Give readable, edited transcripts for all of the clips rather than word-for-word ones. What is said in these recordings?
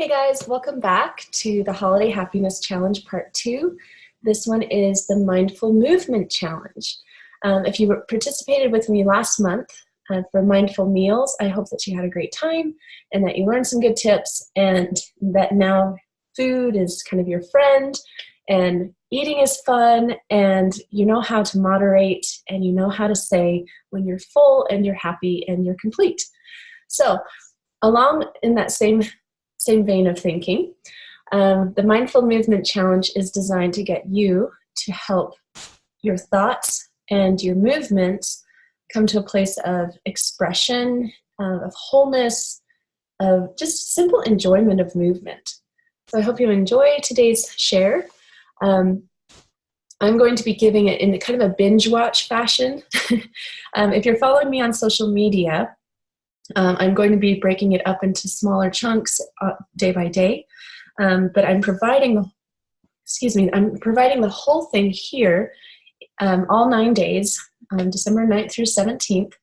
Hey guys, welcome back to the Holiday Happiness Challenge Part 2. This one is the Mindful Movement Challenge. If you participated with me last month for Mindful Meals, I hope that you had a great time and that you learned some good tips and that now food is kind of your friend and eating is fun and you know how to moderate and you know how to say when you're full and you're happy and you're complete. So along in that same vein of thinking, the Mindful Movement Challenge is designed to get you to help your thoughts and your movements come to a place of expression, of wholeness, of just simple enjoyment of movement. So I hope you enjoy today's share. I'm going to be giving it in kind of a binge watch fashion. If you're following me on social media, I'm going to be breaking it up into smaller chunks day by day, but I'm providing the whole thing here, all 9 days, December 9th through 17th,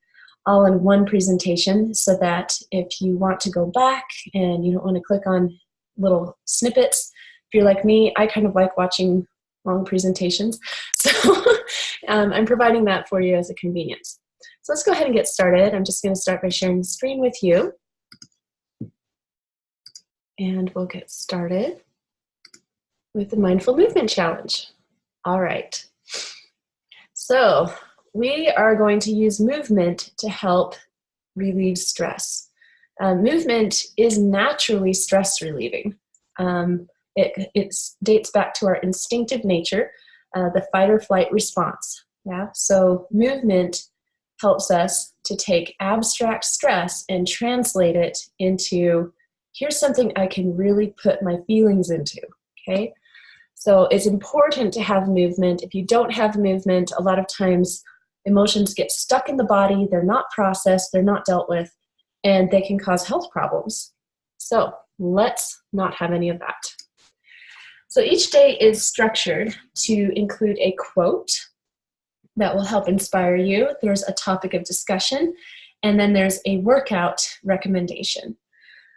all in one presentation, so that if you want to go back and you don't want to click on little snippets, if you're like me, I kind of like watching long presentations, so I'm providing that for you as a convenience. So let's go ahead and get started. I'm just going to start by sharing the screen with you. And we'll get started with the Mindful Movement Challenge. All right. So we are going to use movement to help relieve stress. Movement is naturally stress relieving. It dates back to our instinctive nature, the fight or flight response. Yeah. So movement helps us to take abstract stress and translate it into, here's something I can really put my feelings into, okay? So it's important to have movement. If you don't have movement, a lot of times emotions get stuck in the body, they're not processed, they're not dealt with, and they can cause health problems. So let's not have any of that. So each day is structured to include a quote that will help inspire you. There's a topic of discussion, and then there's a workout recommendation.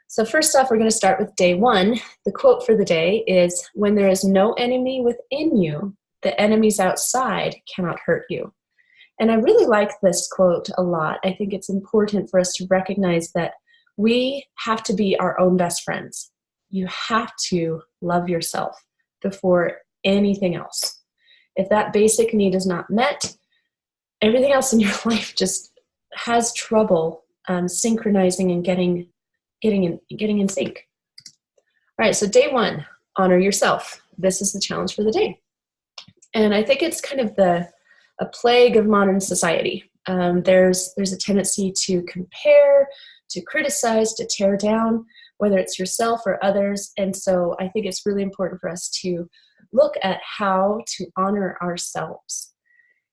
So first off, we're going to start with day one. The quote for the day is, "When there is no enemy within you, the enemies outside cannot hurt you." And I really like this quote a lot. I think it's important for us to recognize that we have to be our own best friends. You have to love yourself before anything else. If that basic need is not met, everything else in your life just has trouble synchronizing and getting in sync. All right, so day one, honor yourself. This is the challenge for the day. And I think it's kind of a plague of modern society. There's a tendency to compare, to criticize, to tear down, whether it's yourself or others. And so I think it's really important for us to look at how to honor ourselves.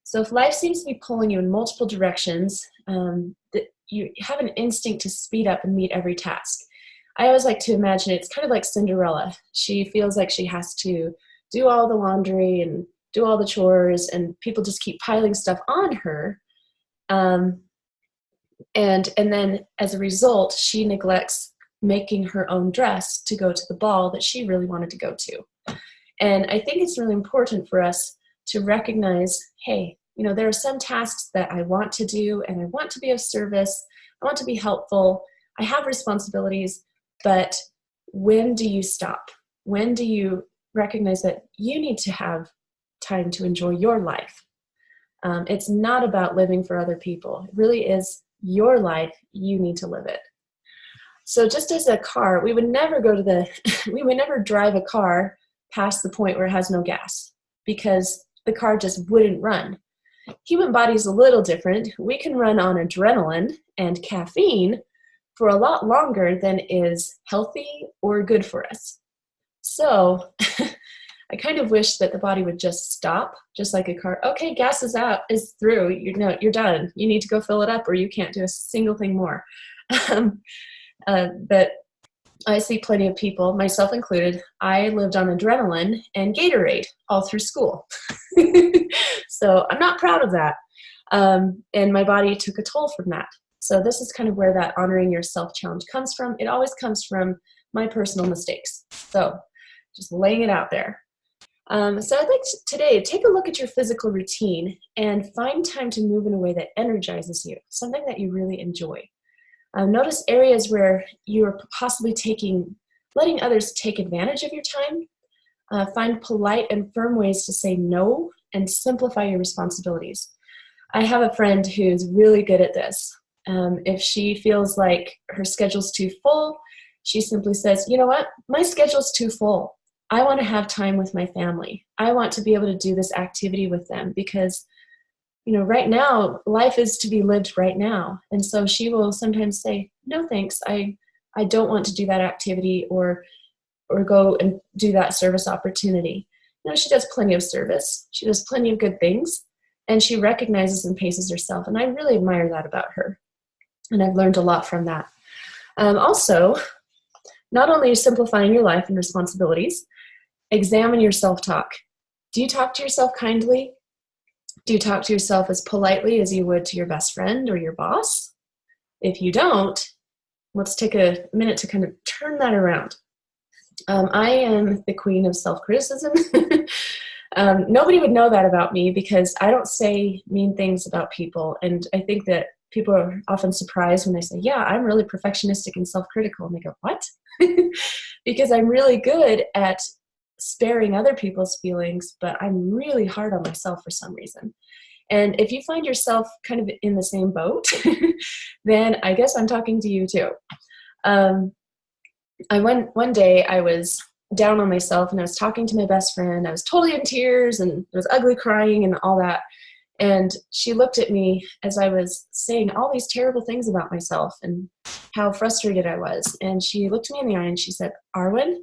So if life seems to be pulling you in multiple directions, that you have an instinct to speed up and meet every task. I always like to imagine it's kind of like Cinderella. She feels like she has to do all the laundry and do all the chores, and people just keep piling stuff on her. And then as a result, she neglects making her own dress to go to the ball that she really wanted to go to. And I think it's really important for us to recognize, hey, there are some tasks that I want to do and I want to be of service. I want to be helpful. I have responsibilities, but when do you stop? When do you recognize that you need to have time to enjoy your life? It's not about living for other people. It really is your life. You need to live it. So just as a car, we would never drive a car past the point where it has no gas because the car just wouldn't run. Human body's a little different. We can run on adrenaline and caffeine for a lot longer than is healthy or good for us. So I kind of wish that the body would just stop, just like a car. Okay, gas is through. You're done. You need to go fill it up or you can't do a single thing more. But I see plenty of people, myself included. I lived on adrenaline and Gatorade all through school. So I'm not proud of that. And my body took a toll from that. So this is kind of where that honoring yourself challenge comes from. It always comes from my personal mistakes. So just laying it out there. So I'd like to today take a look at your physical routine and find time to move in a way that energizes you, something that you really enjoy. Notice areas where you are possibly letting others take advantage of your time. Find polite and firm ways to say no and simplify your responsibilities. I have a friend who's really good at this. If she feels like her schedule's too full, she simply says, you know what, my schedule's too full. I want to have time with my family. I want to be able to do this activity with them because, right now, life is to be lived right now. And so she will sometimes say, no, thanks. I don't want to do that activity or go and do that service opportunity. She does plenty of service. She does plenty of good things. And she recognizes and paces herself. And I really admire that about her. And I've learned a lot from that. Also, not only simplifying your life and responsibilities, examine your self-talk. Do you talk to yourself kindly? Do you talk to yourself as politely as you would to your best friend or your boss? If you don't, let's take a minute to kind of turn that around. I am the queen of self-criticism. Nobody would know that about me because I don't say mean things about people. And I think that people are often surprised when I say, yeah, I'm really perfectionistic and self-critical. And they go, what? Because I'm really good at sparing other people's feelings, but I'm really hard on myself for some reason. And if you find yourself kind of in the same boat, then I guess I'm talking to you too. One day I was down on myself and I was talking to my best friend. I was totally in tears and there was ugly crying and all that. And she looked at me as I was saying all these terrible things about myself and how frustrated I was. And she looked me in the eye and she said, Arwen,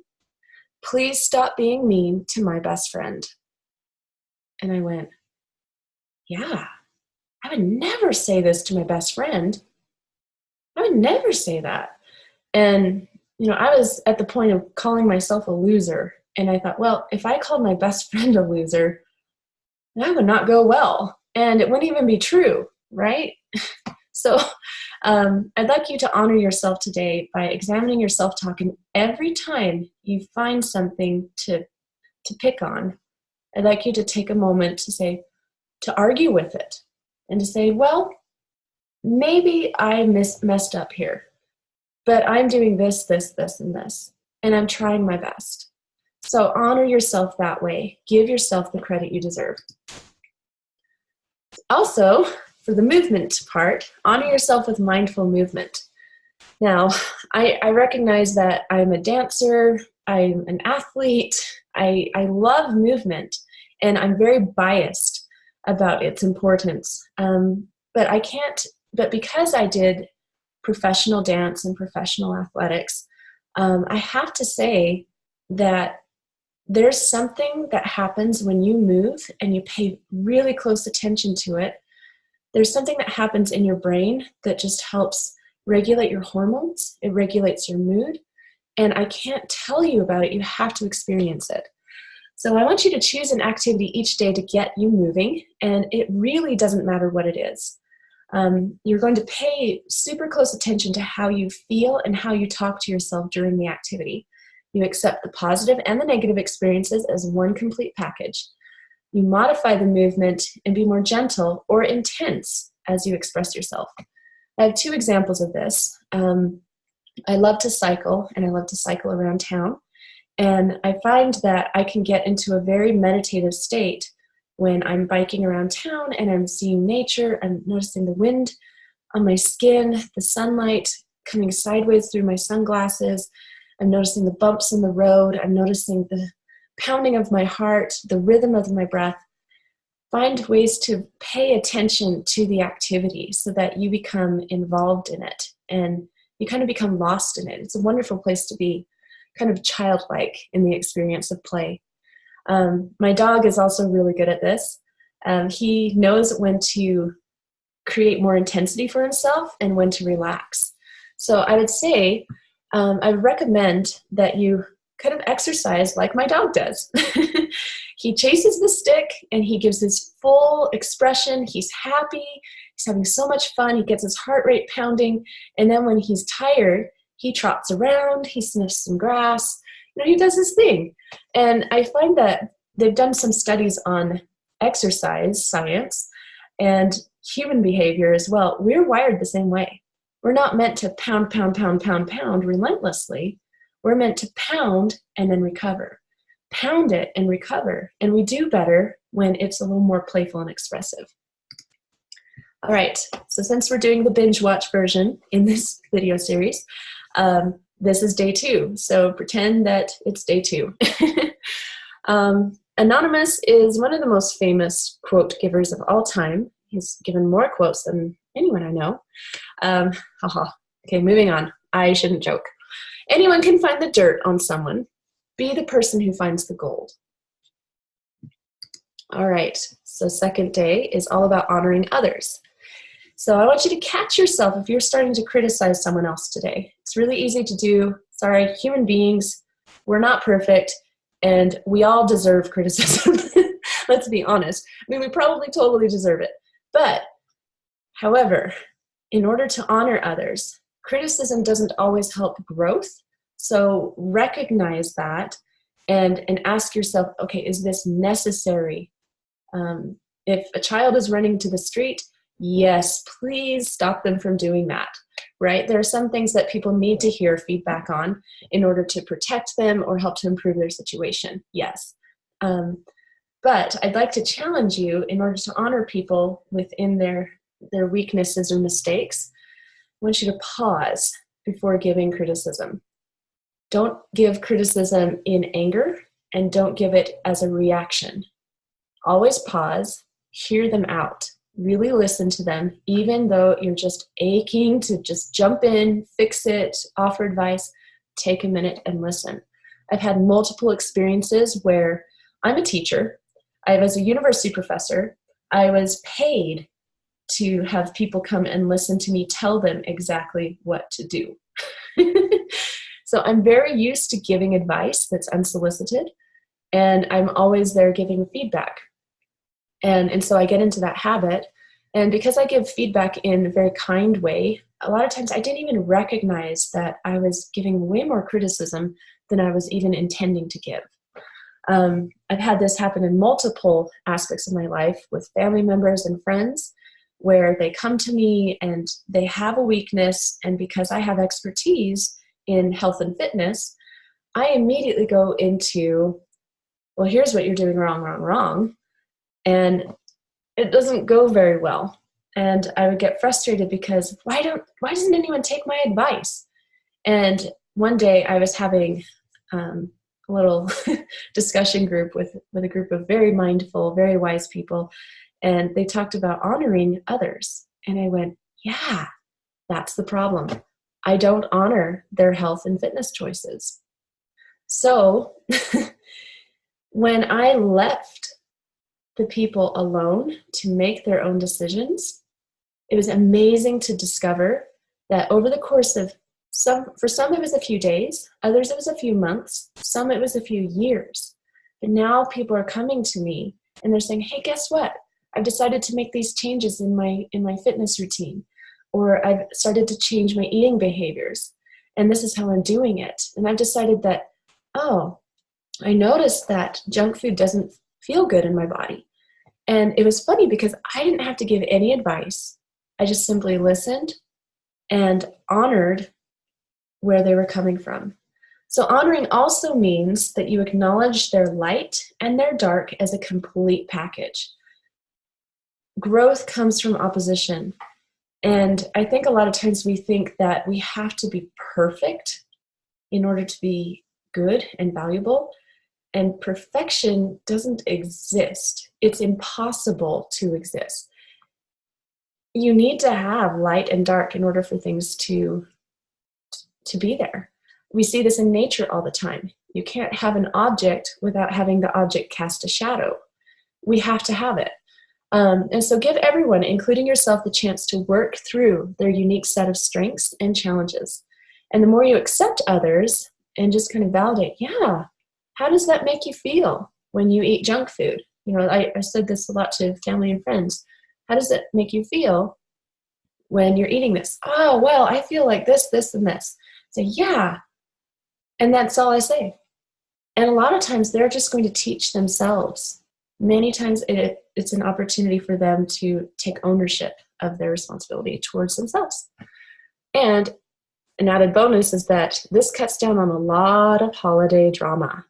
please stop being mean to my best friend. And I went, yeah, I would never say this to my best friend. I would never say that. And, I was at the point of calling myself a loser. And I thought, well, if I called my best friend a loser, that would not go well. And it wouldn't even be true, right? So I'd like you to honor yourself today by examining your self-talk. And every time you find something to pick on, I'd like you to take a moment to argue with it and to say, well, maybe I messed up here, but I'm doing this, this, this, and this, and I'm trying my best. So honor yourself that way. Give yourself the credit you deserve. Also, for the movement part, honor yourself with mindful movement. Now, I recognize that I'm a dancer, I'm an athlete, I love movement, and I'm very biased about its importance. But because I did professional dance and professional athletics, I have to say that there's something that happens when you move and you pay really close attention to it. There's something that happens in your brain that just helps regulate your hormones. It regulates your mood. And I can't tell you about it. You have to experience it. So I want you to choose an activity each day to get you moving. And it really doesn't matter what it is. You're going to pay super close attention to how you feel and how you talk to yourself during the activity. You accept the positive and the negative experiences as one complete package. You modify the movement and be more gentle or intense as you express yourself. I have two examples of this. I love to cycle, and I love to cycle around town. And I find that I can get into a very meditative state when I'm biking around town and I'm seeing nature. I'm noticing the wind on my skin, the sunlight coming sideways through my sunglasses. I'm noticing the bumps in the road. I'm noticing the pounding of my heart, the rhythm of my breath. Find ways to pay attention to the activity so that you become involved in it and you kind of become lost in it. It's a wonderful place to be, kind of childlike in the experience of play. My dog is also really good at this. He knows when to create more intensity for himself and when to relax. So I would say, I recommend that you kind of exercise like my dog does. He chases the stick and he gives his full expression. He's happy. He's having so much fun. He gets his heart rate pounding. And then when he's tired, he trots around, he sniffs some grass, he does his thing. And I find that they've done some studies on exercise science and human behavior as well. We're wired the same way. We're not meant to pound, pound, pound, pound, pound relentlessly. We're meant to pound and then recover. Pound it and recover. And we do better when it's a little more playful and expressive. All right, so since we're doing the binge watch version in this video series, this is day 2. So pretend that it's day 2. Anonymous is one of the most famous quote givers of all time. He's given more quotes than anyone I know. Okay, moving on. I shouldn't joke. Anyone can find the dirt on someone. Be the person who finds the gold. All right, so second day is all about honoring others. So I want you to catch yourself if you're starting to criticize someone else today. It's really easy to do. Sorry, human beings, we're not perfect, and we all deserve criticism. Let's be honest. I mean, we probably totally deserve it. But, however, in order to honor others, criticism doesn't always help growth. So recognize that and ask yourself, okay, is this necessary? If a child is running to the street, yes, please stop them from doing that, right? There are some things that people need to hear feedback on in order to protect them or help to improve their situation, yes. But I'd like to challenge you, in order to honor people within their weaknesses or mistakes, I want you to pause before giving criticism. Don't give criticism in anger, and don't give it as a reaction. Always pause, hear them out. Really listen to them, even though you're just aching to just jump in, fix it, offer advice. Take a minute and listen. I've had multiple experiences where I'm a teacher. I was a university professor. I was paid to have people come and listen to me tell them exactly what to do. So I'm very used to giving advice that's unsolicited, and I'm always there giving feedback. And so I get into that habit. And because I give feedback in a very kind way, a lot of times I didn't even recognize that I was giving way more criticism than I was even intending to give. I've had this happen in multiple aspects of my life with family members and friends, where they come to me and they have a weakness, and because I have expertise in health and fitness, I immediately go into, well, here's what you're doing wrong. And it doesn't go very well. And I would get frustrated because why doesn't anyone take my advice? And one day I was having a little discussion group with a group of very mindful, very wise people, and they talked about honoring others. And I went, yeah, that's the problem. I don't honor their health and fitness choices. So when I left the people alone to make their own decisions, it was amazing to discover that over the course of for some it was a few days, others it was a few months, some it was a few years. But now people are coming to me and they're saying, hey, guess what? I've decided to make these changes in my fitness routine, or I've started to change my eating behaviors, and this is how I'm doing it. And I've decided that, oh, I noticed that junk food doesn't feel good in my body. And it was funny because I didn't have to give any advice. I just simply listened and honored where they were coming from. So honoring also means that you acknowledge their light and their dark as a complete package. Growth comes from opposition. And I think a lot of times we think that we have to be perfect in order to be good and valuable. And perfection doesn't exist. It's impossible to exist. You need to have light and dark in order for things to be there. We see this in nature all the time. You can't have an object without having the object cast a shadow. We have to have it. And so give everyone, including yourself, the chance to work through their unique set of strengths and challenges. And the more you accept others and just kind of validate, yeah, how does that make you feel when you eat junk food? You know, I said this a lot to family and friends. How does it make you feel when you're eating this? Oh, well, I feel like this, and this. Say, yeah. And that's all I say. And a lot of times they're just going to teach themselves. Many times it's an opportunity for them to take ownership of their responsibility towards themselves. And an added bonus is that this cuts down on a lot of holiday drama.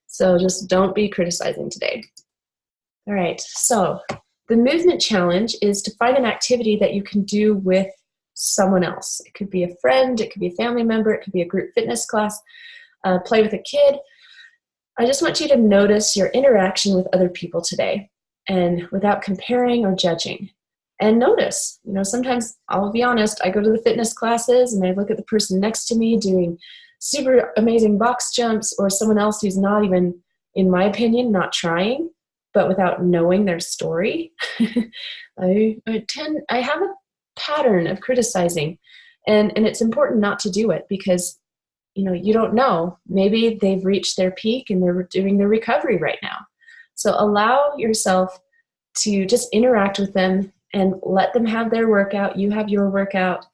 So just don't be criticizing today. All right, so the movement challenge is to find an activity that you can do with someone else. It could be a friend, it could be a family member, it could be a group fitness class, play with a kid. I just want you to notice your interaction with other people today, and without comparing or judging. And notice, sometimes I'll be honest, I go to the fitness classes and I look at the person next to me doing super amazing box jumps, or someone else who's not even, in my opinion, not trying, but without knowing their story. I have a pattern of criticizing, and it's important not to do it, because you don't know. Maybe they've reached their peak and they're doing their recovery right now. So allow yourself to just interact with them and let them have their workout, you have your workout,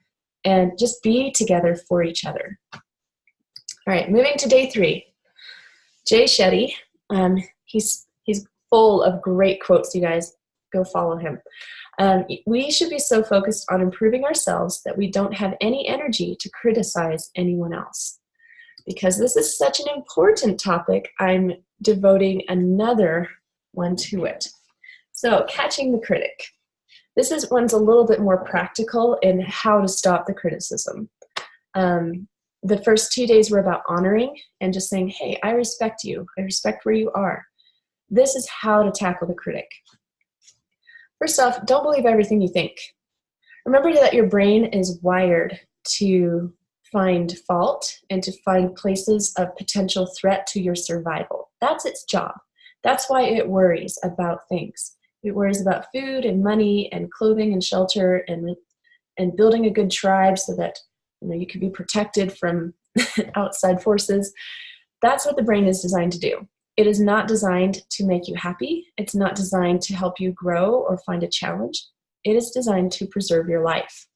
and just be together for each other. All right, moving to day 3. Jay Shetty, he's full of great quotes, you guys. Go follow him. We should be so focused on improving ourselves that we don't have any energy to criticize anyone else. Because this is such an important topic, I'm devoting another one to it. So, catching the critic. This one's a little bit more practical in how to stop the criticism. The first 2 days were about honoring and just saying, hey, I respect you. I respect where you are. This is how to tackle the critic. First off, don't believe everything you think. Remember that your brain is wired to find fault and to find places of potential threat to your survival. That's its job. That's why it worries about things. It worries about food and money and clothing and shelter and building a good tribe so that you can be protected from outside forces. That's what the brain is designed to do. It is not designed to make you happy. It's not designed to help you grow or find a challenge. It is designed to preserve your life.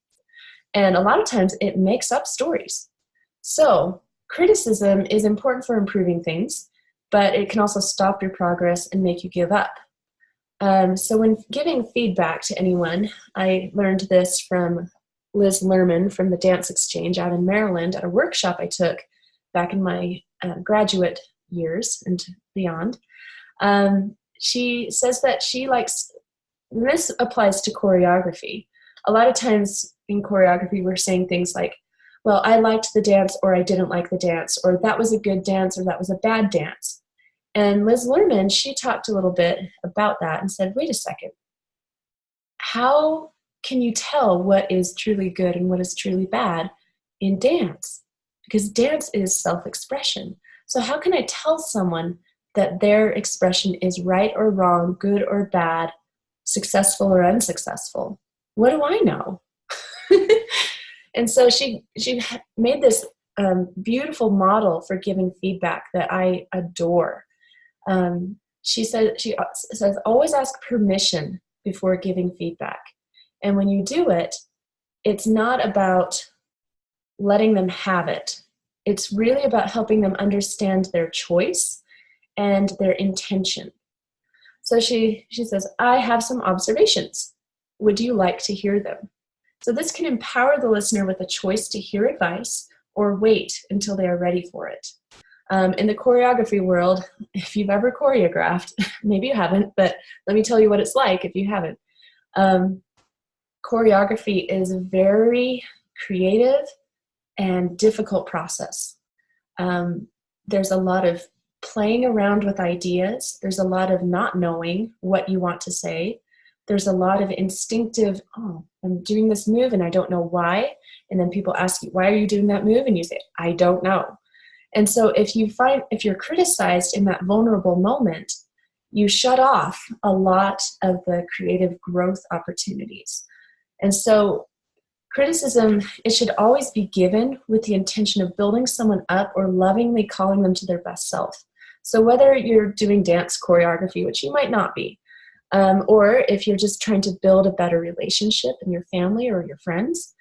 And a lot of times it makes up stories. So criticism is important for improving things, but it can also stop your progress and make you give up. So when giving feedback to anyone, I learned this from Liz Lerman from the Dance Exchange out in Maryland at a workshop I took back in my graduate years and beyond. She says that she likes, this applies to choreography. A lot of times in choreography, we're saying things like, well, I liked the dance, or I didn't like the dance, or that was a good dance, or that was a bad dance. And Liz Lerman, she talked a little bit about that and said, wait a second, how can you tell what is truly good and what is truly bad in dance? Because dance is self-expression. So how can I tell someone that their expression is right or wrong, good or bad, successful or unsuccessful? What do I know? And so she made this beautiful model for giving feedback that I adore. She says, always ask permission before giving feedback. And when you do it, it's not about letting them have it. It's really about helping them understand their choice and their intention. So she says, I have some observations. Would you like to hear them? So this can empower the listener with a choice to hear advice or wait until they are ready for it. In the choreography world, if you've ever choreographed, maybe you haven't, but let me tell you what it's like if you haven't. Choreography is a very creative and difficult process. There's a lot of playing around with ideas. There's a lot of not knowing what you want to say. There's a lot of instinctive, oh, I'm doing this move and I don't know why. And then people ask you, why are you doing that move? And you say, I don't know. And so if you're criticized in that vulnerable moment, you shut off a lot of the creative growth opportunities. And so criticism, it should always be given with the intention of building someone up or lovingly calling them to their best self. So whether you're doing dance choreography, which you might not be, or if you're just trying to build a better relationship in your family or your friends,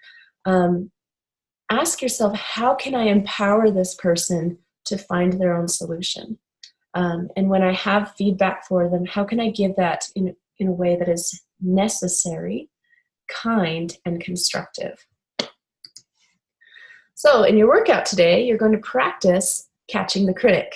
ask yourself, how can I empower this person to find their own solution? And when I have feedback for them, how can I give that in a way that is necessary, kind, and constructive? So in your workout today, you're going to practice catching the critic.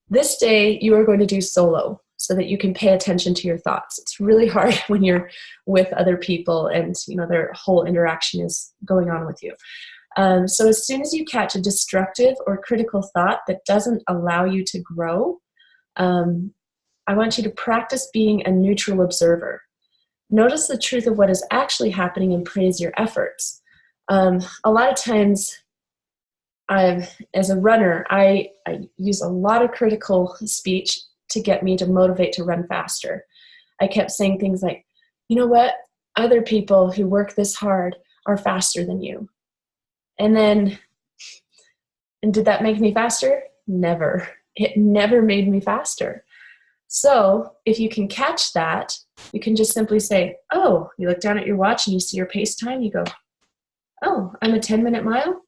This day, you are going to do solo so that you can pay attention to your thoughts. It's really hard when you're with other people and their whole interaction is going on with you. So as soon as you catch a destructive or critical thought that doesn't allow you to grow, I want you to practice being a neutral observer. Notice the truth of what is actually happening and praise your efforts. A lot of times, as a runner, I use a lot of critical speech to get me to motivate to run faster. I kept saying things like, you know what? Other people who work this hard are faster than you. And did that make me faster? Never. It never made me faster. So if you can catch that, you can just simply say, oh, you look down at your watch and you see your pace time, you go, oh, I'm a 10-minute mile.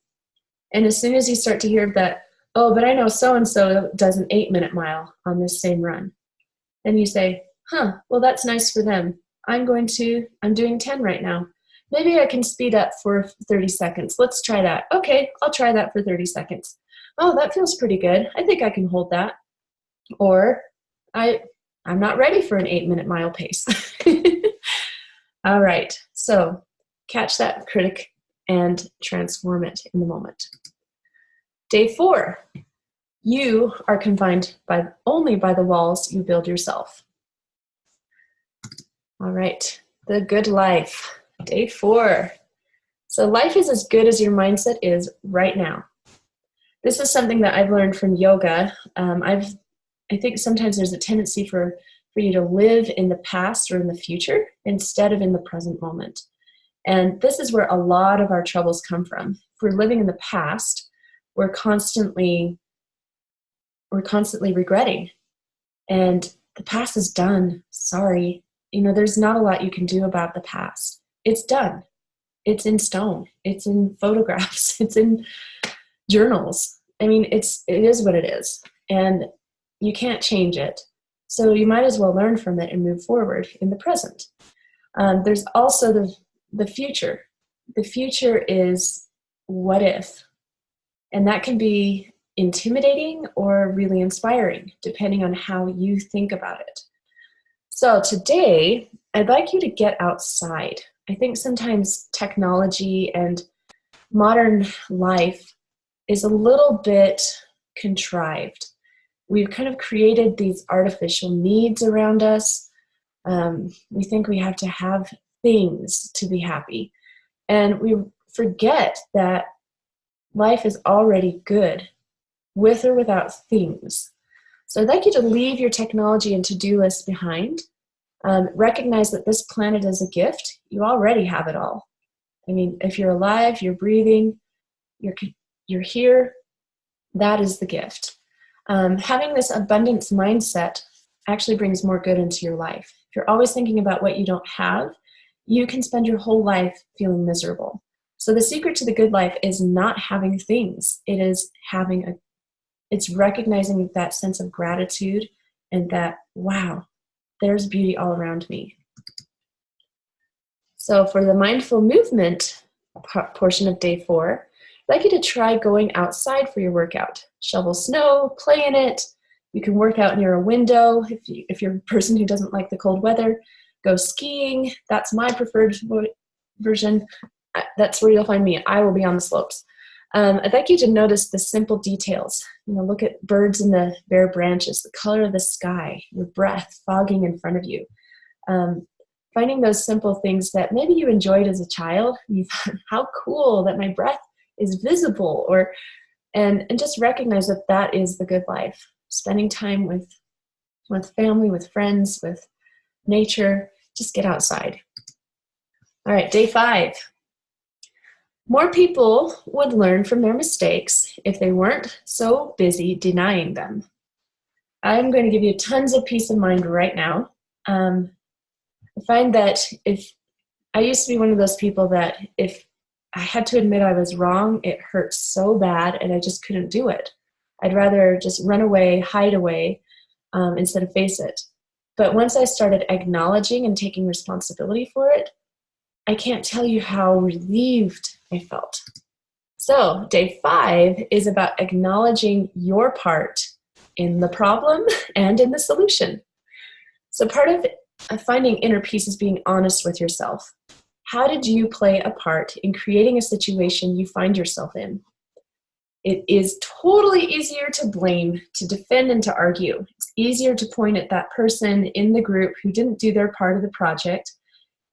And as soon as you start to hear that, oh, but I know so-and-so does an 8-minute mile on this same run. Then you say, well, that's nice for them. I'm doing 10 right now. Maybe I can speed up for 30 seconds. Let's try that. Okay, I'll try that for 30 seconds. Oh, that feels pretty good. I think I can hold that. Or I'm not ready for an 8-minute mile pace. All right, so catch that critic and transform it in the moment. Day 4, you are confined only by the walls you build yourself. All right, the good life. Day 4. So life is as good as your mindset is right now. This is something that I've learned from yoga. I think sometimes there's a tendency for you to live in the past or in the future instead of in the present moment. And this is where a lot of our troubles come from. If we're living in the past, we're constantly regretting. And the past is done. Sorry. There's not a lot you can do about the past. It's done. It's in stone. It's in photographs. It's in journals. I mean, it is what it is. And you can't change it. So you might as well learn from it and move forward in the present. There's also the future. The future is what if. And that can be intimidating or really inspiring, depending on how you think about it. So today, I'd like you to get outside. I think sometimes technology and modern life is a little bit contrived. We've kind of created these artificial needs around us. We think we have to have things to be happy. And we forget that life is already good, with or without things. So I'd like you to leave your technology and to-do list behind. Recognize that this planet is a gift. You already have it all. I mean, if you're alive, you're breathing, you're here, that is the gift. Having this abundance mindset actually brings more good into your life. If you're always thinking about what you don't have, you can spend your whole life feeling miserable. So the secret to the good life is not having things. It is it's recognizing that sense of gratitude and that, wow, there's beauty all around me. So for the mindful movement portion of day 4, I'd like you to try going outside for your workout. Shovel snow, play in it. You can work out near a window if you're a person who doesn't like the cold weather. Go skiing. That's my preferred version. That's where you'll find me. I will be on the slopes. I'd like you to notice the simple details. Look at birds in the bare branches, the color of the sky, your breath fogging in front of you. Finding those simple things that maybe you enjoyed as a child. You thought, how cool that my breath is visible, and just recognize that that is the good life. Spending time with family, with friends, with nature. Just get outside. All right, day 5. More people would learn from their mistakes if they weren't so busy denying them. I'm going to give you tons of peace of mind right now. I find that if I used to be one of those people that if I had to admit I was wrong. It hurt so bad, and I just couldn't do it. I'd rather just run away, hide away, instead of face it. But once I started acknowledging and taking responsibility for it, I can't tell you how relieved I felt. So day 5 is about acknowledging your part in the problem and in the solution. So part of finding inner peace is being honest with yourself. How did you play a part in creating a situation you find yourself in? It is totally easier to blame, to defend, and to argue. It's easier to point at that person in the group who didn't do their part of the project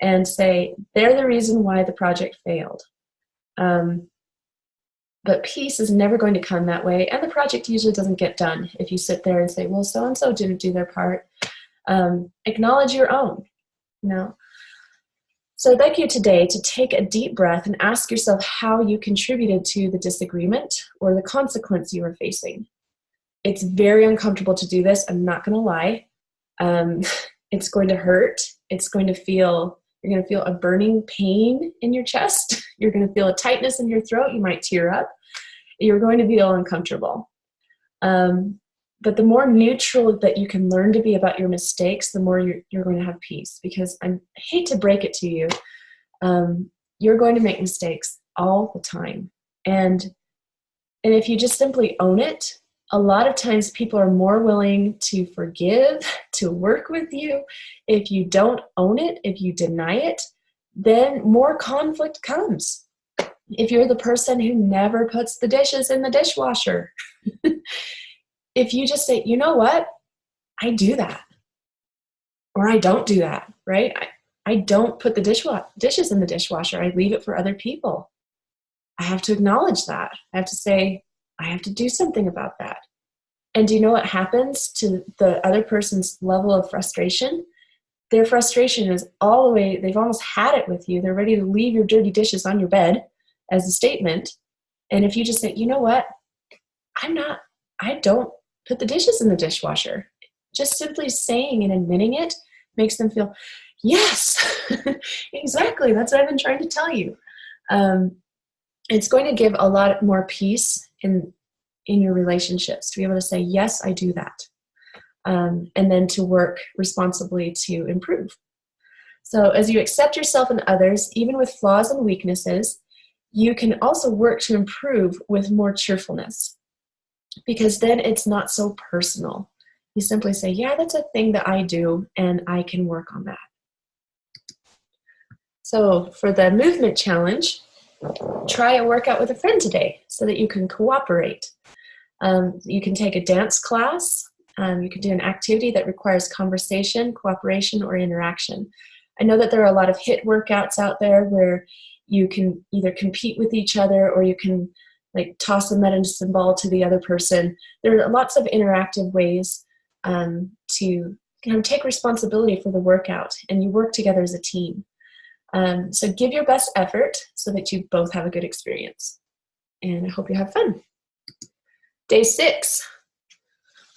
and say, they're the reason why the project failed. But peace is never going to come that way, and the project usually doesn't get done if you sit there and say, well, so-and-so didn't do their part. Acknowledge your own. So I'd like you today to take a deep breath and ask yourself how you contributed to the disagreement or the consequence you were facing. It's very uncomfortable to do this, I'm not going to lie. It's going to hurt. You're going to feel a burning pain in your chest. You're going to feel a tightness in your throat. You might tear up. You're going to feel uncomfortable. But the more neutral that you can learn to be about your mistakes, the more you're going to have peace. Because I hate to break it to you, you're going to make mistakes all the time. And if you just simply own it, a lot of times people are more willing to forgive, to work with you. If you don't own it, if you deny it, then more conflict comes. If you're the person who never puts the dishes in the dishwasher, if you just say, you know what, I do that, or I don't do that, right? I don't put the dishes in the dishwasher. I leave it for other people. I have to acknowledge that. I have to say, I have to do something about that. And do you know what happens to the other person's level of frustration? Their frustration is all the way, they've almost had it with you. They're ready to leave your dirty dishes on your bed as a statement. And if you just say, you know what, I don't put the dishes in the dishwasher. Just simply saying and admitting it makes them feel, yes, exactly. That's what I've been trying to tell you. It's going to give a lot more peace in your relationships to be able to say, yes, I do that. And then to work responsibly to improve. So as you accept yourself and others, even with flaws and weaknesses, you can also work to improve with more cheerfulness, because then it's not so personal. You simply say, yeah, that's a thing that I do, and I can work on that. So for the movement challenge, try a workout with a friend today so that you can cooperate. You can take a dance class. You can do an activity that requires conversation, cooperation, or interaction. I know that there are a lot of HIIT workouts out there where you can either compete with each other or you can like toss a medicine ball to the other person. There are lots of interactive ways to kind of take responsibility for the workout, and you work together as a team. So give your best effort so that you both have a good experience. And I hope you have fun. Day 6.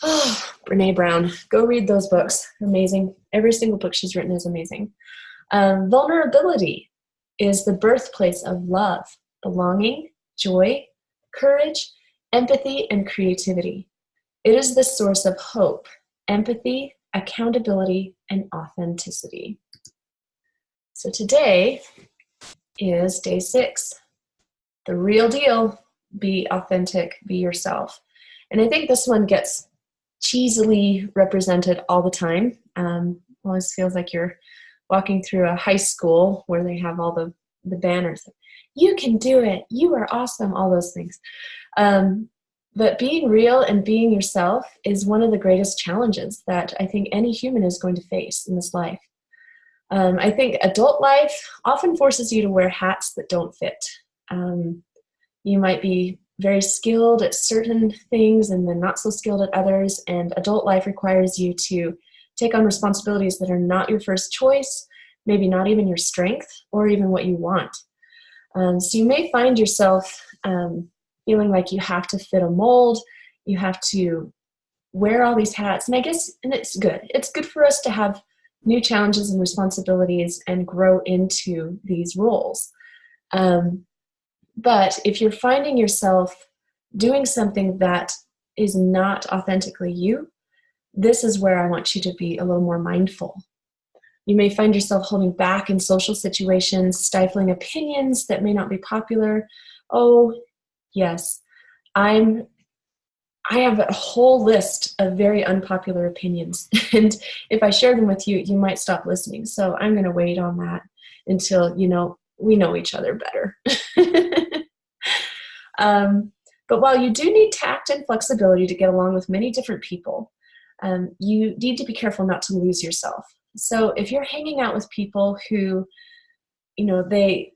Oh, Brene Brown. Go read those books. They're amazing. Every single book she's written is amazing. Vulnerability is the birthplace of love, belonging, joy, courage, empathy, and creativity. It is the source of hope, empathy, accountability, and authenticity. So today is day 6. The real deal. Be authentic, be yourself. And I think this one gets cheesily represented all the time. Always feels like you're walking through a high school where they have all the banners. You can do it. You are awesome. All those things. But being real and being yourself is one of the greatest challenges that I think any human is going to face in this life. I think adult life often forces you to wear hats that don't fit. You might be very skilled at certain things and then not so skilled at others, and adult life requires you to take on responsibilities that are not your first choice, maybe not even your strength, or even what you want. So you may find yourself feeling like you have to fit a mold, you have to wear all these hats, and it's good. It's good for us to have new challenges and responsibilities and grow into these roles. But if you're finding yourself doing something that is not authentically you, this is where I want you to be a little more mindful. You may find yourself holding back in social situations, stifling opinions that may not be popular. Oh, yes, I have a whole list of very unpopular opinions. And if I share them with you, you might stop listening. So I'm going to wait on that until, we know each other better. But while you do need tact and flexibility to get along with many different people, you need to be careful not to lose yourself. So if you're hanging out with people who, they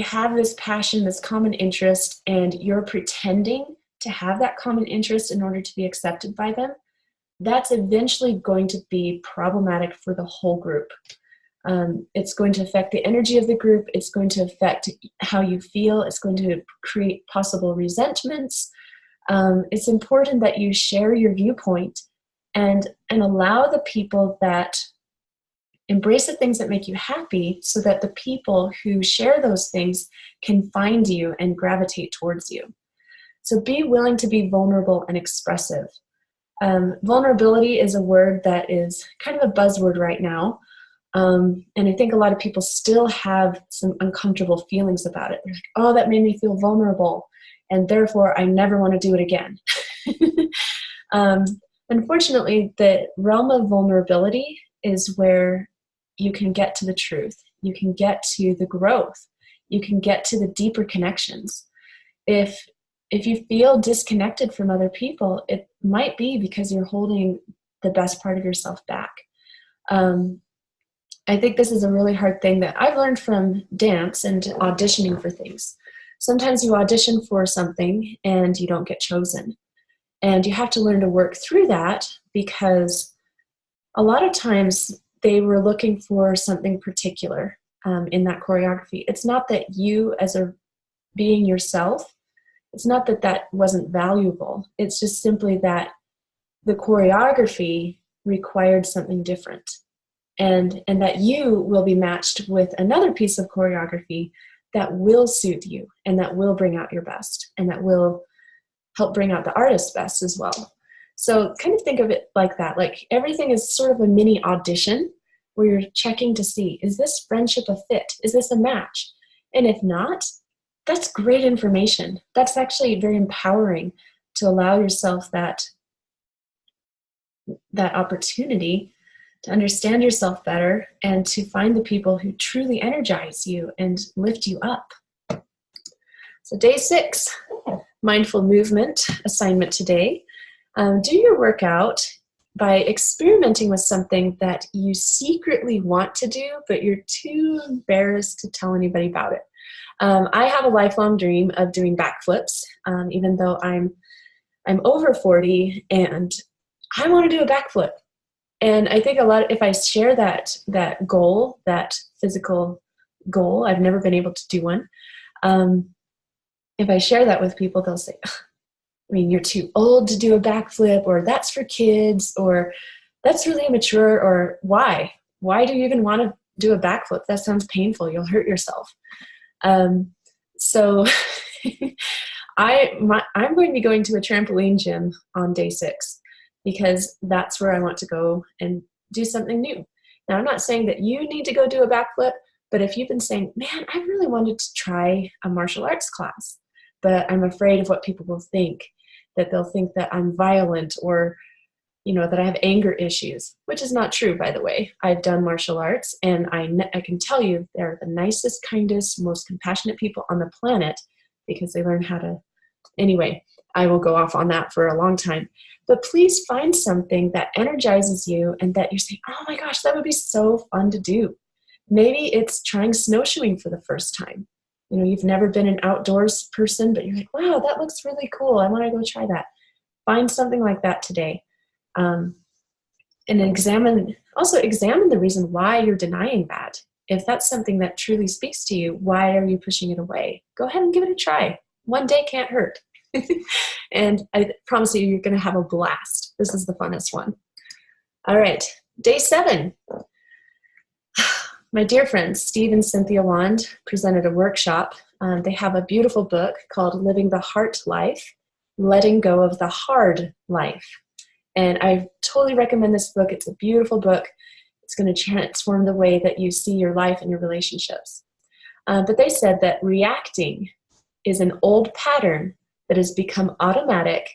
have this passion, this common interest, and you're pretending to have that common interest in order to be accepted by them, that's eventually going to be problematic for the whole group. It's going to affect the energy of the group. It's going to affect how you feel. It's going to create possible resentments. It's important that you share your viewpoint and allow the people that embrace the things that make you happy, so that the people who share those things can find you and gravitate towards you. So be willing to be vulnerable and expressive. Vulnerability is a word that is kind of a buzzword right now. And I think a lot of people still have some uncomfortable feelings about it. They're like, oh, that made me feel vulnerable, and therefore I never want to do it again. Unfortunately, the realm of vulnerability is where you can get to the truth. You can get to the growth. You can get to the deeper connections. If you feel disconnected from other people, it might be because you're holding the best part of yourself back. I think this is a really hard thing that I've learned from dance and auditioning for things. Sometimes you audition for something and you don't get chosen. And you have to learn to work through that, because a lot of times they were looking for something particular in that choreography. It's not that you, as a being yourself, it's not that that wasn't valuable. It's just simply that the choreography required something different. And that you will be matched with another piece of choreography that will suit you and that will bring out your best and that will help bring out the artist's best as well. So kind of think of it like that. Like everything is sort of a mini audition where you're checking to see, is this friendship a fit? Is this a match? And if not, that's great information. That's actually very empowering to allow yourself that opportunity to understand yourself better and to find the people who truly energize you and lift you up. So day 6, mindful movement assignment today. Do your workout by experimenting with something that you secretly want to do, but you're too embarrassed to tell anybody about it. I have a lifelong dream of doing backflips, even though I'm over 40 and I want to do a backflip. And I think if I share that goal, that physical goal, I've never been able to do one. If I share that with people, they'll say, you're too old to do a backflip, or that's for kids, or that's really immature, or why? Why do you even want to do a backflip? That sounds painful. You'll hurt yourself. So I'm going to be going to a trampoline gym on day 6. Because that's where I want to go and do something new. Now, I'm not saying that you need to go do a backflip, but if you've been saying, man, I really wanted to try a martial arts class, but I'm afraid of what people will think, that they'll think that I'm violent or, that I have anger issues, which is not true, by the way. I've done martial arts, and I can tell you they're the nicest, kindest, most compassionate people on the planet because they learn how to. Anyway, I will go off on that for a long time. But please find something that energizes you and that you're saying, oh my gosh, that would be so fun to do. Maybe it's trying snowshoeing for the first time. You've never been an outdoors person, but you're like, wow, that looks really cool. I want to go try that. Find something like that today. And examine the reason why you're denying that. If that's something that truly speaks to you, why are you pushing it away? Go ahead and give it a try. One day can't hurt. And I promise you're going to have a blast. This is the funnest one. All right, day 7. My dear friends, Steve and Cynthia Wand presented a workshop They have a beautiful book called Living the Heart Life, Letting Go of the Hard Life. And I totally recommend this book. It's a beautiful book. It's going to transform the way that you see your life and your relationships. But they said that reacting is an old pattern that has become automatic,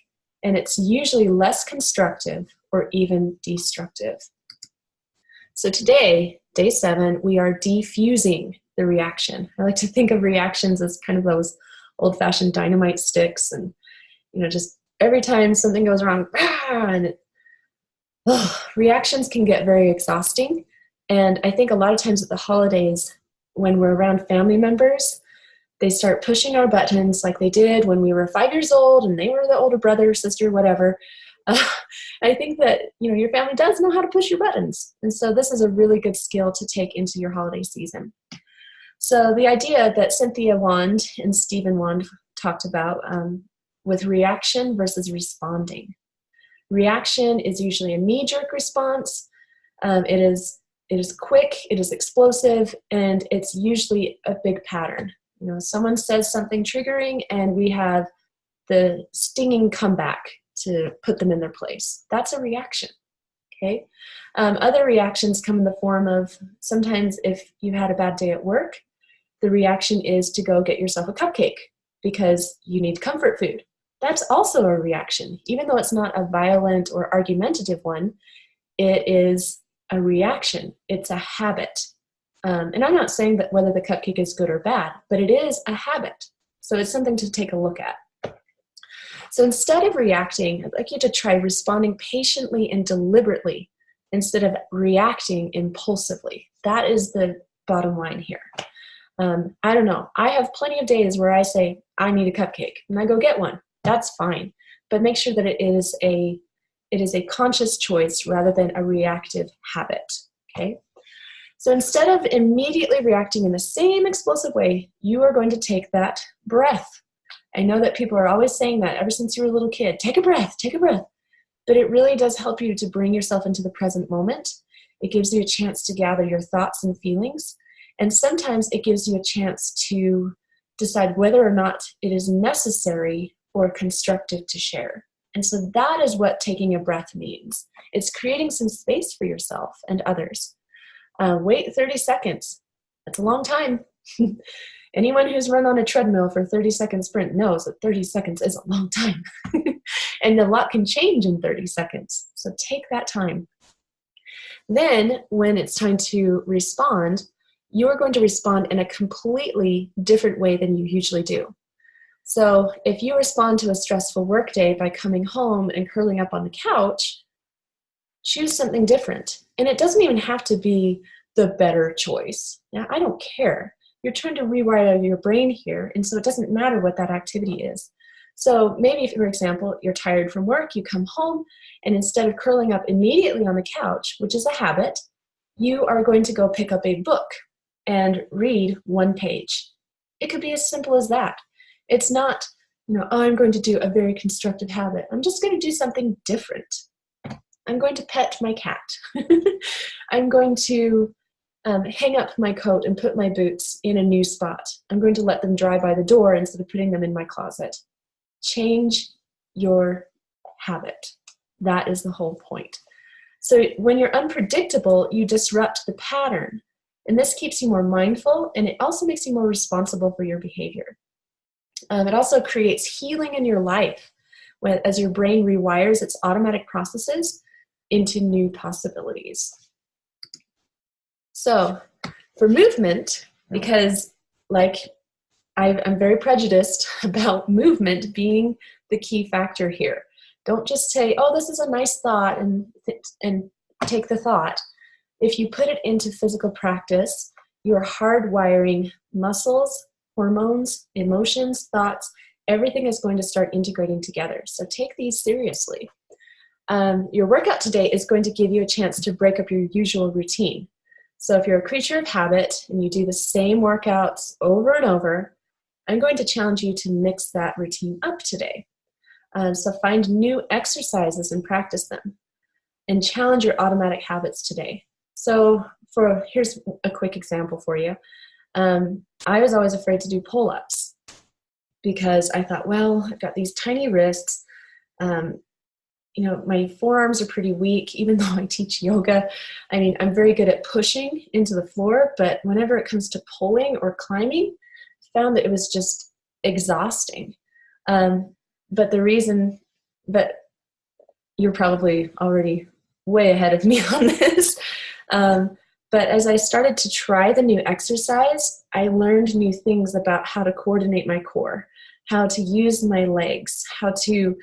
and it's usually less constructive or even destructive. So today, day 7, we are defusing the reaction. I like to think of reactions as kind of those old-fashioned dynamite sticks, and just every time something goes wrong, and reactions can get very exhausting. And I think a lot of times at the holidays, when we're around family members, they start pushing our buttons like they did when we were 5 years old and they were the older brother, sister, whatever. I think that your family does know how to push your buttons. And so this is a really good skill to take into your holiday season. So the idea that Cynthia Wand and Stephen Wand talked about with reaction versus responding. Reaction is usually a knee-jerk response. It is quick, it is explosive, and it's usually a big pattern. Someone says something triggering and we have the stinging comeback to put them in their place. That's a reaction, okay? Other reactions come in the form of, sometimes if you had a bad day at work, the reaction is to go get yourself a cupcake because you need comfort food. That's also a reaction. Even though it's not a violent or argumentative one, it is a reaction. It's a habit. And I'm not saying that whether the cupcake is good or bad, but it is a habit. So it's something to take a look at. So instead of reacting, I'd like you to try responding patiently and deliberately instead of reacting impulsively. That is the bottom line here. I don't know. I have plenty of days where I say, I need a cupcake, and I go get one. That's fine. But make sure that it is a conscious choice rather than a reactive habit, okay? So instead of immediately reacting in the same explosive way, you are going to take that breath. I know that people are always saying that ever since you were a little kid, take a breath, take a breath. But it really does help you to bring yourself into the present moment. It gives you a chance to gather your thoughts and feelings. And sometimes it gives you a chance to decide whether or not it is necessary or constructive to share. And so that is what taking a breath means. It's creating some space for yourself and others. Wait 30 seconds. That's a long time. Anyone who's run on a treadmill for 30-second sprint knows that 30 seconds is a long time. And a lot can change in 30 seconds. So take that time. Then when it's time to respond, you're going to respond in a completely different way than you usually do. So if you respond to a stressful workday by coming home and curling up on the couch, choose something different. And it doesn't even have to be the better choice. Now, I don't care. You're trying to rewire your brain here, and so it doesn't matter what that activity is. So maybe, for example, you're tired from work, you come home, and instead of curling up immediately on the couch, which is a habit, you are going to go pick up a book and read one page. It could be as simple as that. It's not, I'm going to do a very constructive habit. I'm just going to do something different. I'm going to pet my cat. I'm going to hang up my coat and put my boots in a new spot. I'm going to let them dry by the door instead of putting them in my closet. Change your habit. That is the whole point. So when you're unpredictable, you disrupt the pattern. And this keeps you more mindful, and it also makes you more responsible for your behavior. It also creates healing in your life as your brain rewires its automatic processes into new possibilities. So for movement, because I'm very prejudiced about movement being the key factor here. Don't just say, oh, this is a nice thought and take the thought. If you put it into physical practice, you're hardwiring muscles, hormones, emotions, thoughts, everything is going to start integrating together. So take these seriously. Your workout today is going to give you a chance to break up your usual routine. So if you're a creature of habit and you do the same workouts over and over, I'm going to challenge you to mix that routine up today. So find new exercises and practice them, and challenge your automatic habits today. So here's a quick example for you. I was always afraid to do pull-ups because I thought, well, I've got these tiny wrists. My forearms are pretty weak, even though I teach yoga. I mean, I'm very good at pushing into the floor, but whenever it comes to pulling or climbing, I found that it was just exhausting. But you're probably already way ahead of me on this. But as I started to try the new exercise, I learned new things about how to coordinate my core, how to use my legs, how to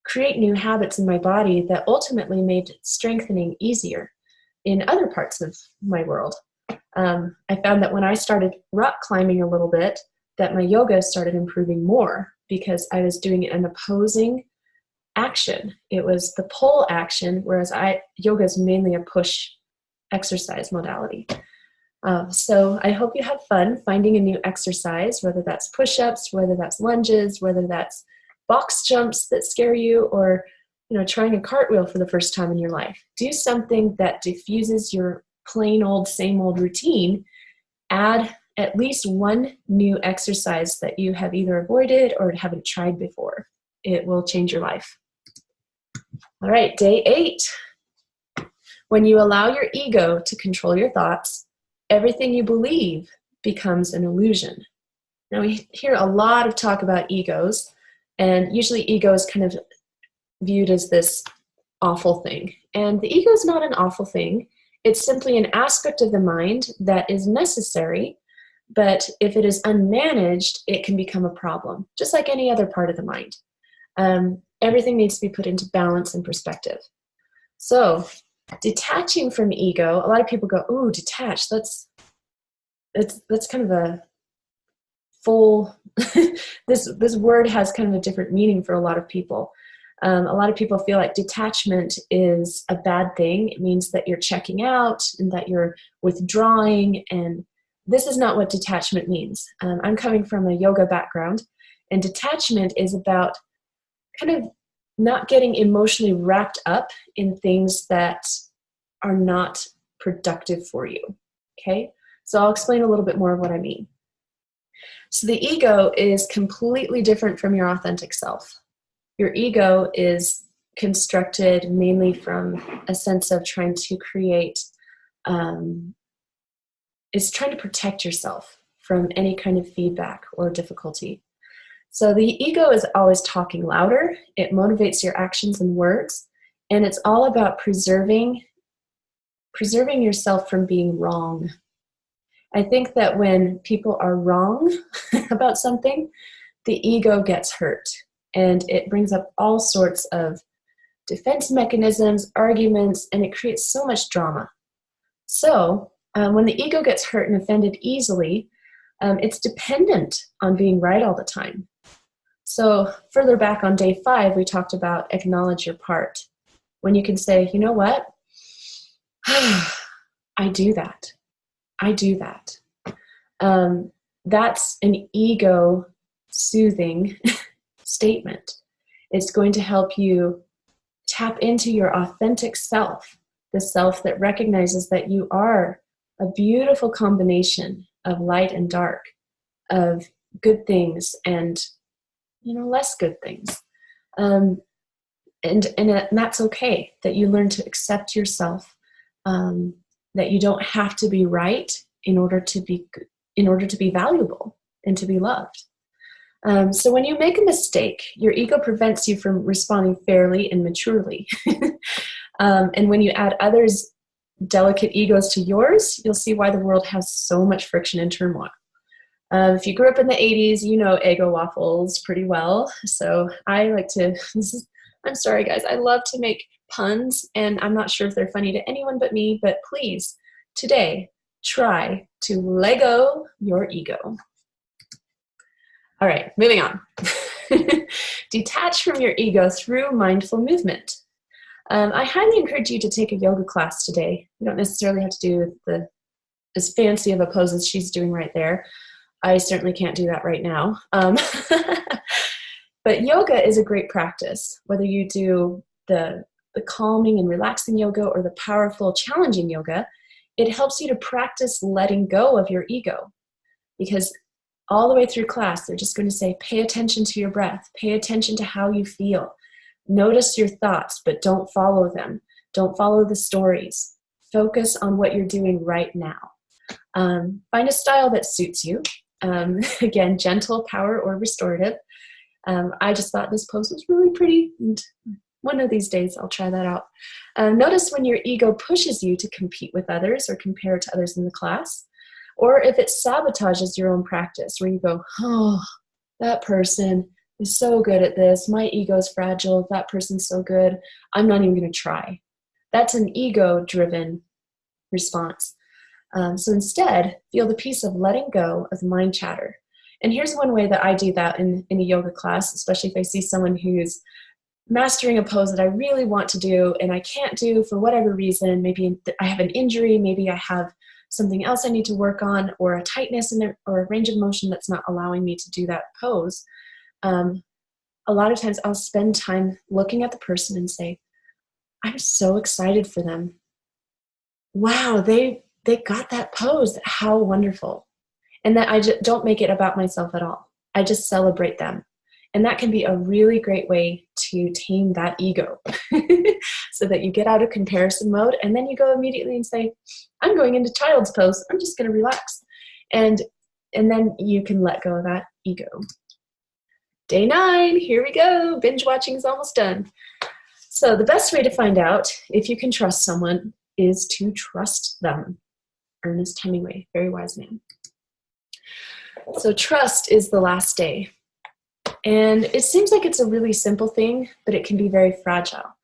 create new habits in my body that ultimately made strengthening easier in other parts of my world. I found that when I started rock climbing a little bit, that my yoga started improving more because I was doing an opposing action. It was the pull action, whereas yoga is mainly a push exercise modality. So I hope you have fun finding a new exercise, whether that's push-ups, whether that's lunges, whether that's box jumps that scare you, or trying a cartwheel for the first time in your life. Do something that diffuses your plain old, same old routine. Add at least one new exercise that you have either avoided or haven't tried before. It will change your life. All right, day 8. When you allow your ego to control your thoughts, everything you believe becomes an illusion. Now, we hear a lot of talk about egos, and usually ego is kind of viewed as this awful thing. And the ego is not an awful thing. It's simply an aspect of the mind that is necessary, but if it is unmanaged, it can become a problem, just like any other part of the mind. Everything needs to be put into balance and perspective. So, detaching from ego, a lot of people go, "Ooh, detached, that's kind of a full," this word has kind of a different meaning for a lot of people. A lot of people feel like detachment is a bad thing. It means that you're checking out and that you're withdrawing, and this is not what detachment means. I'm coming from a yoga background, and detachment is about kind of not getting emotionally wrapped up in things that are not productive for you, okay? So I'll explain a little bit more of what I mean. So the ego is completely different from your authentic self. Your ego is constructed mainly from a sense of trying to create, it's trying to protect yourself from any kind of feedback or difficulty. So the ego is always talking louder. It motivates your actions and words, and it's all about preserving yourself from being wrong. I think that when people are wrong about something, the ego gets hurt, and it brings up all sorts of defense mechanisms, arguments, and it creates so much drama. So when the ego gets hurt and offended easily, it's dependent on being right all the time. So further back on day 5, we talked about acknowledge your part. When you can say, you know what? I do that. That's an ego soothing statement. It's going to help you tap into your authentic self, the self that recognizes that you are a beautiful combination of light and dark, of good things and less good things. And that's okay, that you learn to accept yourself, that you don't have to be right in order to be valuable and to be loved. So when you make a mistake, your ego prevents you from responding fairly and maturely. And when you add others' delicate egos to yours, you'll see why the world has so much friction and turmoil. If you grew up in the 80s, you know Eggo waffles pretty well. So I like to, I'm sorry guys, I love to make puns, and I'm not sure if they're funny to anyone but me, but please, today, try to Lego your ego. All right, moving on. Detach from your ego through mindful movement. I highly encourage you to take a yoga class today. You don't necessarily have to do as fancy of a pose as she's doing right there. I certainly can't do that right now. But yoga is a great practice, whether you do the calming and relaxing yoga or the powerful, challenging yoga. it helps you to practice letting go of your ego, because all the way through class, they're just going to say, pay attention to your breath, pay attention to how you feel. Notice your thoughts, but don't follow them. Don't follow the stories. Focus on what you're doing right now. Find a style that suits you. Again, gentle, power, or restorative. I just thought this pose was really pretty, and one of these days I'll try that out. Notice when your ego pushes you to compete with others or compare to others in the class, or if it sabotages your own practice, where you go, oh, that person is so good at this. My ego is fragile. That person's so good. I'm not even going to try. That's an ego-driven response. So instead, feel the peace of letting go of the mind chatter. And here's one way that I do that in a yoga class, especially if I see someone who's mastering a pose that I really want to do and I can't do for whatever reason. Maybe I have an injury, maybe I have something else I need to work on, or a tightness or a range of motion that's not allowing me to do that pose. A lot of times I'll spend time looking at the person and say, I'm so excited for them. Wow, they got that pose. How wonderful. And that I just don't make it about myself at all. I just celebrate them. And that can be a really great way to tame that ego so that you get out of comparison mode, and then you go immediately and say, I'm going into child's pose. I'm just going to relax. And then you can let go of that ego. Day 9, here we go. Binge watching is almost done. So the best way to find out if you can trust someone is to trust them. Ernest Hemingway, very wise man. So trust is the last day. And it seems like it's a really simple thing, but it can be very fragile.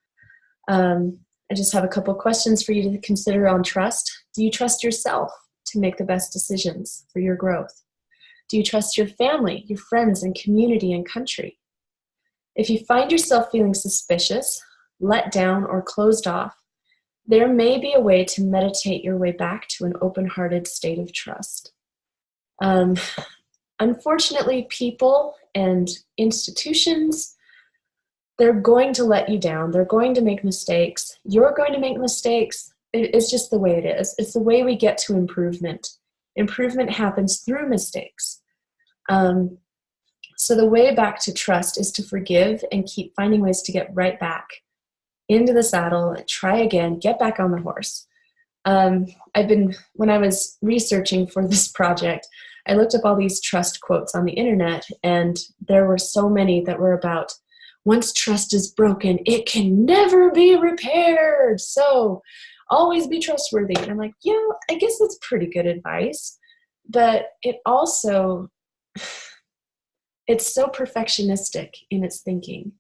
I just have a couple questions for you to consider on trust. Do you trust yourself to make the best decisions for your growth? Do you trust your family, your friends, and community and country? If you find yourself feeling suspicious, let down, or closed off, there may be a way to meditate your way back to an open-hearted state of trust. Unfortunately, people and institutions, they're going to let you down. They're going to make mistakes. You're going to make mistakes. It's just the way it is. It's the way we get to improvement. Improvement happens through mistakes. So the way back to trust is to forgive and keep finding ways to get right back into the saddle, try again, get back on the horse. When I was researching for this project, I looked up all these trust quotes on the internet, and there were so many that were about, once trust is broken, it can never be repaired. So always be trustworthy. And I'm like, yeah, I guess that's pretty good advice. But it also, it's so perfectionistic in its thinking.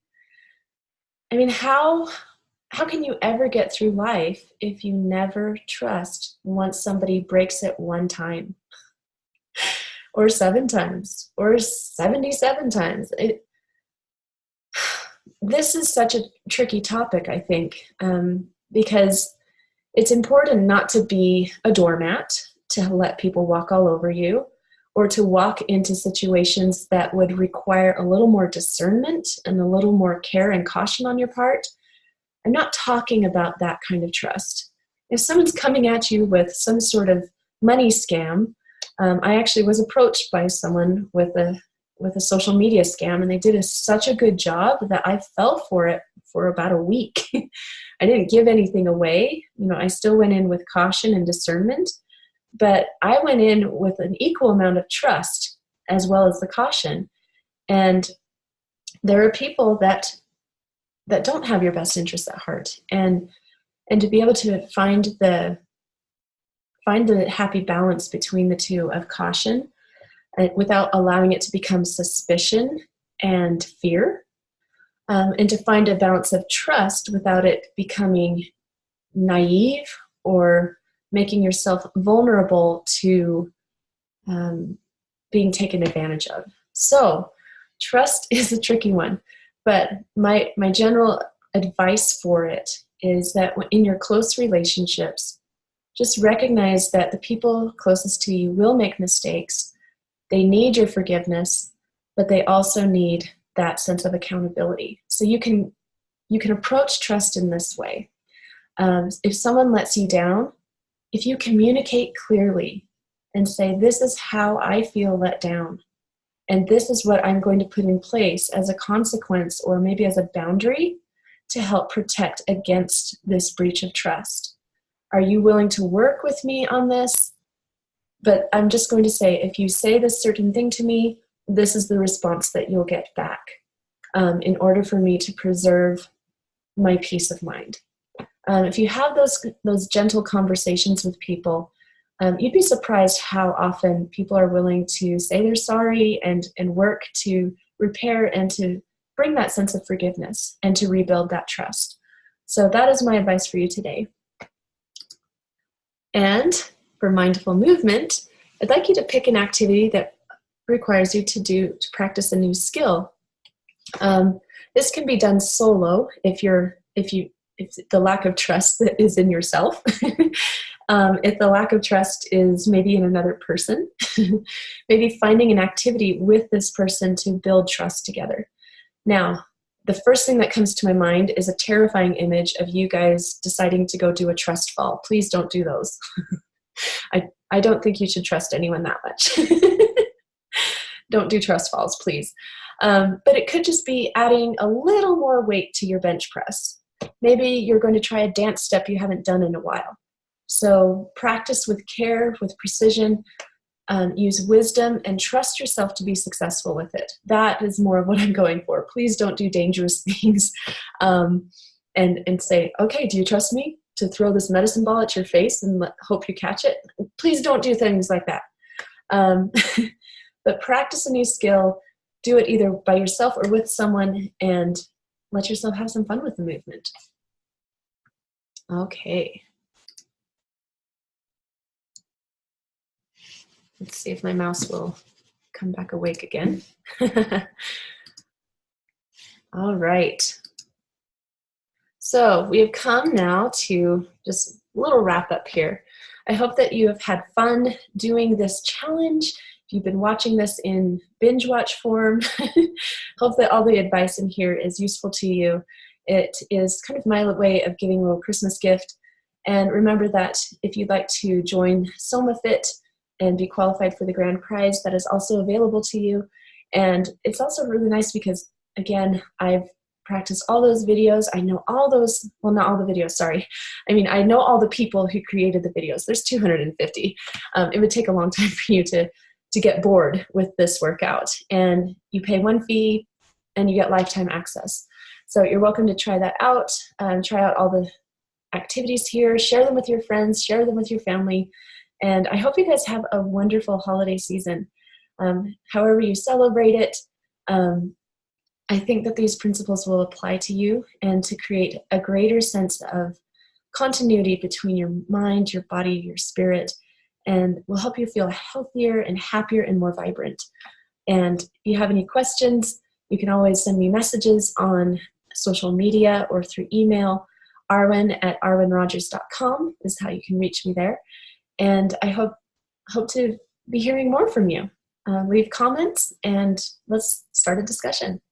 I mean, how can you ever get through life if you never trust once somebody breaks it one time? Or 7 times, or 77 times. This is such a tricky topic, I think, because it's important not to be a doormat, to let people walk all over you, or to walk into situations that would require a little more discernment and a little more care and caution on your part. I'm not talking about that kind of trust. If someone's coming at you with some sort of money scam, I actually was approached by someone with a social media scam, and they did such a good job that I fell for it for about a week. I didn't give anything away. I still went in with caution and discernment, but I went in with an equal amount of trust as well as the caution. And there are people that don't have your best interests at heart, and to be able to find the happy balance between the two of caution without allowing it to become suspicion and fear, and to find a balance of trust without it becoming naive or making yourself vulnerable to being taken advantage of. So trust is a tricky one, but my general advice for it is that in your close relationships, just recognize that the people closest to you will make mistakes. They need your forgiveness, but they also need that sense of accountability. So you can approach trust in this way. If someone lets you down, if you communicate clearly and say, this is how I feel let down, and this is what I'm going to put in place as a consequence or maybe as a boundary to help protect against this breach of trust. Are you willing to work with me on this? But I'm just going to say, if you say this certain thing to me, this is the response that you'll get back in order for me to preserve my peace of mind. If you have those gentle conversations with people, you'd be surprised how often people are willing to say they're sorry and work to repair and to bring that sense of forgiveness and to rebuild that trust. So that is my advice for you today. And for mindful movement, I'd like you to pick an activity that requires you to practice a new skill. This can be done solo if the lack of trust that is in yourself. If the lack of trust is maybe in another person, maybe finding an activity with this person to build trust together. Now, the first thing that comes to my mind is a terrifying image of you guys deciding to go do a trust fall. Please don't do those. I don't think you should trust anyone that much. Don't do trust falls, please. But it could just be adding a little more weight to your bench press. Maybe you're going to try a dance step you haven't done in a while. So practice with care, with precision, use wisdom, and trust yourself to be successful with it. That is more of what I'm going for. Please don't do dangerous things and say, okay, do you trust me to throw this medicine ball at your face and hope you catch it? Please don't do things like that. But practice a new skill. Do it either by yourself or with someone, and let yourself have some fun with the movement. Okay. Let's see if my mouse will come back awake again. All right. So we have come now to just a little wrap up here. I hope that you have had fun doing this challenge. If you've been watching this in binge watch form, hope that all the advice in here is useful to you. It is kind of my way of giving a little Christmas gift. And remember that if you'd like to join SomaFit and be qualified for the grand prize, that is also available to you. And it's also really nice because, again, I've practiced all those videos. I know all those, well, not all the videos, sorry. I mean, I know all the people who created the videos. There's 250. It would take a long time for you to get bored with this workout. And you pay one fee and you get lifetime access. So you're welcome to try that out. Try out all the activities here. Share them with your friends. Share them with your family. And I hope you guys have a wonderful holiday season. However you celebrate it, I think that these principles will apply to you and to create a greater sense of continuity between your mind, your body, your spirit, and will help you feel healthier and happier and more vibrant. And if you have any questions, you can always send me messages on social media or through email. arwen@arwenrogers.com is how you can reach me there. And I hope to be hearing more from you. Leave comments and let's start a discussion.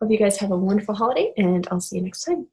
Hope you guys have a wonderful holiday, and I'll see you next time.